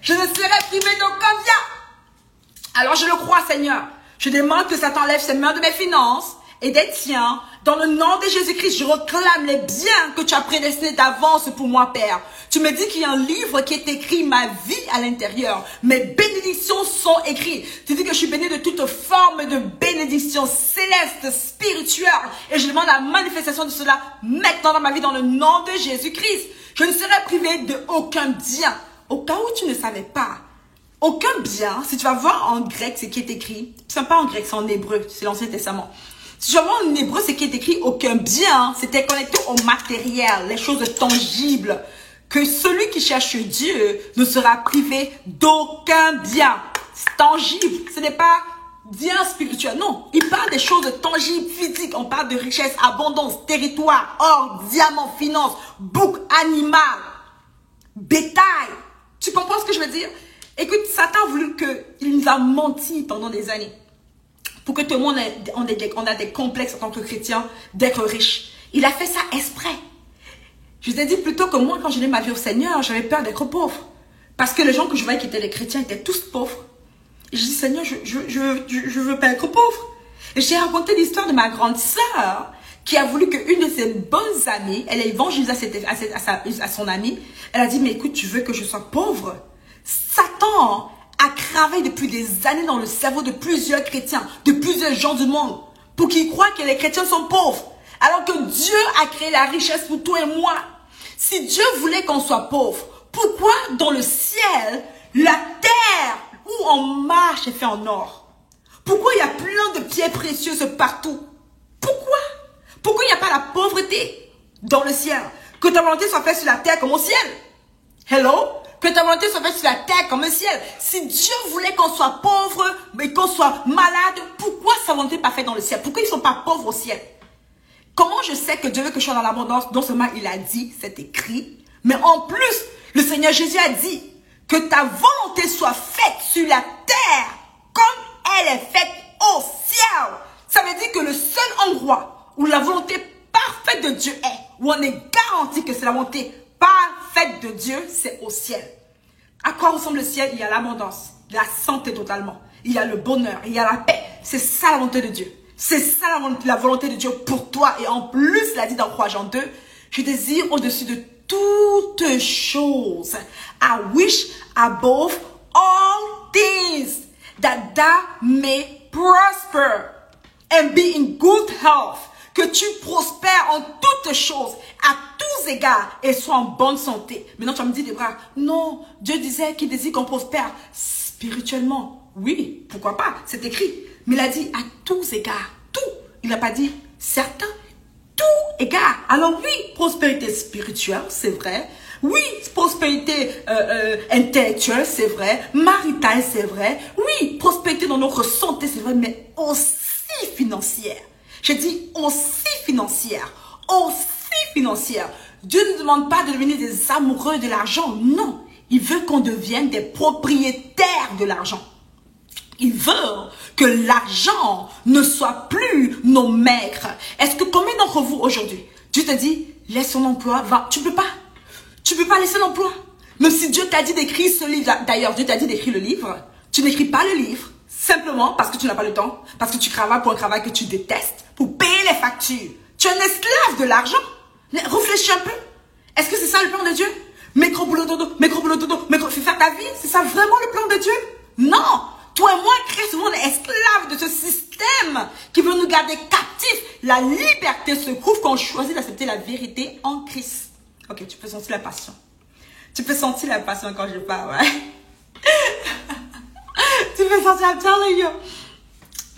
je ne serai privé d'aucun bien. Alors je le crois, Seigneur. Je demande que ça t'enlève ses mains de mes finances et des tiens. Dans le nom de Jésus-Christ, je réclame les biens que tu as prédestinés d'avance pour moi, Père. Tu me dis qu'il y a un livre qui est écrit, ma vie à l'intérieur. Mes bénédictions sont écrites. Tu dis que je suis bénie de toute forme de bénédiction céleste, spirituelle. Et je demande la manifestation de cela maintenant dans ma vie, dans le nom de Jésus-Christ. Je ne serai privé de aucun bien. Au cas où tu ne savais pas, aucun bien, si tu vas voir en grec ce qui est écrit, c'est pas en grec, c'est en hébreu, c'est l'Ancien Testament. Si tu vas voir en hébreu ce qui est écrit, aucun bien, c'était connecté au matériel, les choses tangibles. Que celui qui cherche Dieu ne sera privé d'aucun bien tangible. Ce n'est pas bien spirituel, non. Il parle des choses tangibles, physiques. On parle de richesse, abondance, territoire, or, diamant, finance, bouc, animal, bétail. Tu comprends ce que je veux dire? Écoute, Satan a voulu il nous a menti pendant des années. Pour que tout le monde on a des complexes en tant que chrétien d'être riche. Il a fait ça exprès. Je t'ai dit plutôt que moi, quand je donnais ma vie au Seigneur, j'avais peur d'être pauvre. Parce que les gens que je voyais qui étaient les chrétiens étaient tous pauvres. Et je dis, Seigneur, je veux pas être pauvre. Et j'ai raconté l'histoire de ma grande sœur qui a voulu qu'une de ses bonnes amies, elle a évangélisé à son amie. Elle a dit, mais écoute, tu veux que je sois pauvre? Satan a cravé depuis des années dans le cerveau de plusieurs chrétiens, de plusieurs gens du monde, pour qu'ils croient que les chrétiens sont pauvres. Alors que Dieu a créé la richesse pour toi et moi. Si Dieu voulait qu'on soit pauvre, pourquoi dans le ciel, la terre où on marche est faite en or? Pourquoi il y a plein de pierres précieuses partout? Pourquoi? Pourquoi il n'y a pas la pauvreté dans le ciel? Que ta volonté soit faite sur la terre comme au ciel. Hello? Que ta volonté soit faite sur la terre comme au ciel. Si Dieu voulait qu'on soit pauvre, mais qu'on soit malade, pourquoi sa volonté n'est pas faite dans le ciel? Pourquoi ils ne sont pas pauvres au ciel? Comment je sais que Dieu veut que je sois dans l'abondance? Non seulement il a dit, c'est écrit, mais en plus, le Seigneur Jésus a dit que ta volonté soit faite sur la terre comme elle est faite au ciel. Ça veut dire que le seul endroit où la volonté parfaite de Dieu est, où on est garanti que c'est la volonté parfaite de Dieu, c'est au ciel. À quoi ressemble le ciel? Il y a l'abondance, la santé totalement, il y a le bonheur, il y a la paix. C'est ça la volonté de Dieu. C'est ça la volonté de Dieu pour toi. Et en plus, il a dit dans 3 Jean 2, je désire au-dessus de toutes choses. I wish above all things that thou may prosper and be in good health. Que tu prospères en toutes choses, à tous égards, et sois en bonne santé. Maintenant, tu vas me dire, Débora, non, Dieu disait qu'il désire qu'on prospère spirituellement. Oui, pourquoi pas, c'est écrit. Mais il a dit à tous égards, tout. Il n'a pas dit certains, tout égard. Alors oui, prospérité spirituelle, c'est vrai. Oui, prospérité intellectuelle, c'est vrai. Maritale, c'est vrai. Oui, prospérité dans notre santé, c'est vrai, mais aussi financière. J'ai dit aussi financière. Aussi financière. Dieu ne demande pas de devenir des amoureux de l'argent. Non, il veut qu'on devienne des propriétaires de l'argent. Il veut que l'argent ne soit plus nos maîtres. Est-ce que combien d'entre vous aujourd'hui, Dieu te dit, laisse ton emploi, va. Tu peux pas. Tu peux pas laisser l'emploi. Même si Dieu t'a dit d'écrire ce livre. D'ailleurs, Dieu t'a dit d'écrire le livre. Tu n'écris pas le livre. Simplement parce que tu n'as pas le temps. Parce que tu travailles pour un travail que tu détestes. Pour payer les factures. Tu es un esclave de l'argent. Réfléchis un peu. Est-ce que c'est ça le plan de Dieu? Mécro boulot dodo, c'est ça ta vie? C'est ça vraiment le plan de Dieu? Non! Toi et moi, très souvent, on est esclaves de ce système qui veut nous garder captifs. La liberté se trouve quand on choisit d'accepter la vérité en Christ. Ok, tu peux sentir la passion. Tu peux sentir la passion quand je parle, ouais? Tu peux sentir, I'm telling you.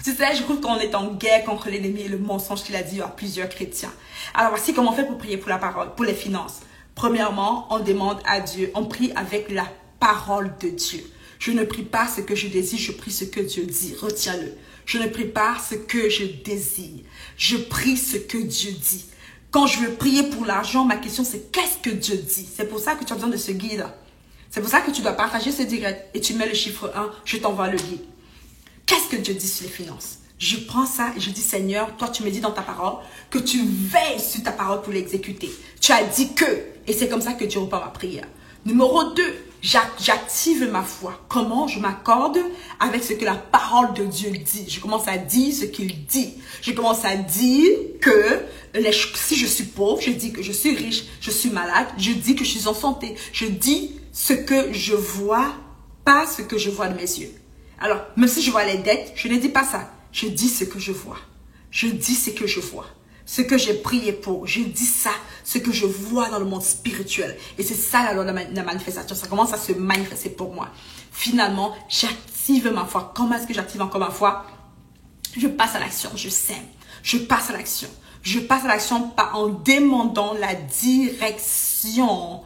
Tu sais, je trouve qu'on est en guerre contre l'ennemi et le mensonge qu'il a dit à plusieurs chrétiens. Alors, voici comment on fait pour prier pour la parole, pour les finances. Premièrement, on demande à Dieu, on prie avec la parole de Dieu. Je ne prie pas ce que je désire, je prie ce que Dieu dit. Retiens-le. Je ne prie pas ce que je désire. Je prie ce que Dieu dit. Quand je veux prier pour l'argent, ma question c'est qu'est-ce que Dieu dit? C'est pour ça que tu as besoin de ce guide. C'est pour ça que tu dois partager ce direct et tu mets le chiffre 1, je t'envoie le guide. Qu'est-ce que Dieu dit sur les finances? Je prends ça et je dis, Seigneur, toi tu me dis dans ta parole que tu veilles sur ta parole pour l'exécuter. Tu as dit que, et c'est comme ça que Dieu répond à ma prière. Numéro 2, j'active ma foi. Comment je m'accorde avec ce que la parole de Dieu dit? Je commence à dire ce qu'il dit. Je commence à dire que si je suis pauvre, je dis que je suis riche, je suis malade, je dis que je suis en santé. Je dis ce que je vois, pas ce que je vois de mes yeux. Alors, même si je vois les dettes, je ne dis pas ça. Je dis ce que je vois. Je dis ce que je vois. Ce que j'ai prié pour. Je dis ça, ce que je vois dans le monde spirituel. Et c'est ça la loi de la manifestation. Ça commence à se manifester pour moi. Finalement, j'active ma foi. Comment est-ce que j'active encore ma foi? Je passe à l'action. Je sème. Je passe à l'action. Je passe à l'action en demandant la direction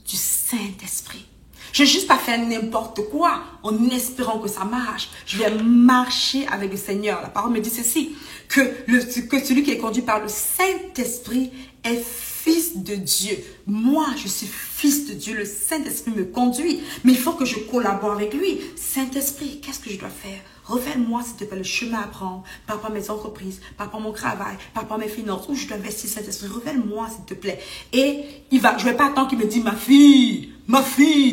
du Saint-Esprit. Je ne vais juste pas faire n'importe quoi en espérant que ça marche. Je vais marcher avec le Seigneur. La parole me dit ceci, que celui qui est conduit par le Saint-Esprit est fils de Dieu. Moi, je suis fils de Dieu. Le Saint-Esprit me conduit. Mais il faut que je collabore avec lui. Saint-Esprit, qu'est-ce que je dois faire? Révèle-moi, s'il te plaît, le chemin à prendre par rapport à mes entreprises, par rapport à mon travail, par rapport à mes finances, où je dois investir, Saint-Esprit. Révèle-moi, s'il te plaît. Et je ne vais pas attendre qu'il me dise, ma fille.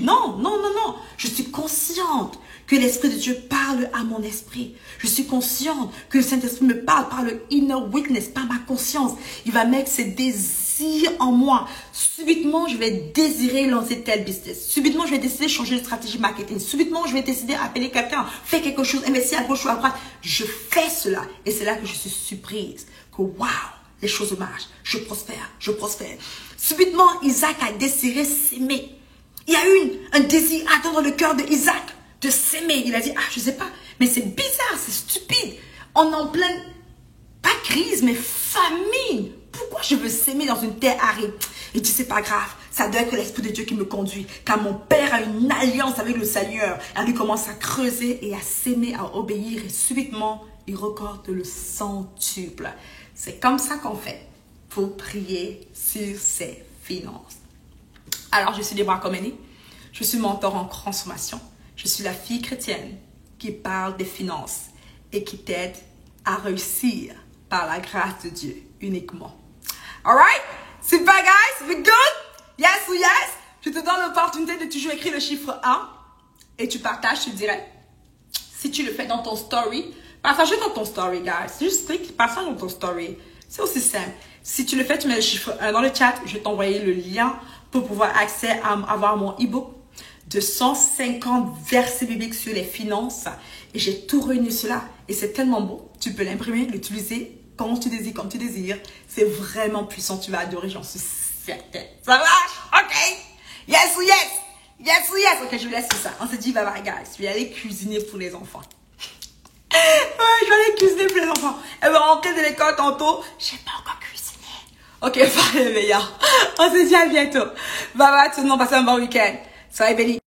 Non, non, non, non. Je suis consciente que l'Esprit de Dieu parle à mon esprit. Je suis consciente que le Saint-Esprit me parle par le inner witness, par ma conscience. Il va mettre ses désirs en moi. Subitement, je vais désirer lancer tel business. Subitement, je vais décider de changer de stratégie marketing. Subitement, je vais décider d'appeler quelqu'un, faire quelque chose, investir à gauche ou à droite. Je fais cela. Et c'est là que je suis surprise. Que waouh, les choses marchent. Je prospère, je prospère. Subitement, Isaac a désiré s'aimer. Il y a eu un désir ardent dans le cœur d'Isaac de s'aimer. Il a dit, je ne sais pas, mais c'est bizarre, c'est stupide. On est en pleine, pas crise, mais famine. Pourquoi je veux s'aimer dans une terre aride? Il dit, c'est pas grave, ça doit être l'Esprit de Dieu qui me conduit. Car mon père a une alliance avec le Seigneur. Elle lui commence à creuser et à s'aimer, à obéir. Et subitement, il recorde le centuple. C'est comme ça qu'on fait pour prier sur ses finances. Alors, je suis Deborah Komeni, je suis mentor en transformation. Je suis la fille chrétienne qui parle des finances et qui t'aide à réussir par la grâce de Dieu uniquement. Alright? Super guys? We good? Yes ou yes? Je te donne l'opportunité de toujours écrire le chiffre 1 et tu partages, tu dirais. Si tu le fais dans ton story, partage-le dans ton story, guys. Juste clique, partage dans ton story. C'est aussi simple. Si tu le fais, tu mets le chiffre 1 dans le chat. Je vais t'envoyer le lien pour pouvoir accéder à avoir mon e-book de 150 versets bibliques sur les finances. Et j'ai tout réuni cela. Et c'est tellement beau. Tu peux l'imprimer, l'utiliser quand tu désires, comme tu désires. C'est vraiment puissant. Tu vas adorer, j'en suis certaine. Ça marche? Ok? Yes ou yes? Yes ou yes? Ok, je vous laisse sur ça. On se dit bye bye, guys. Je vais aller cuisiner pour les enfants. Ouais, je vais aller cuisiner pour les enfants. Elle va rentrer de l'école tantôt. Je n'ai pas encore cuisiné. Ok, parfait, meilleur. On se dit à bientôt. Bye bye, tout le monde, passez un bon week-end. Soyez bénis.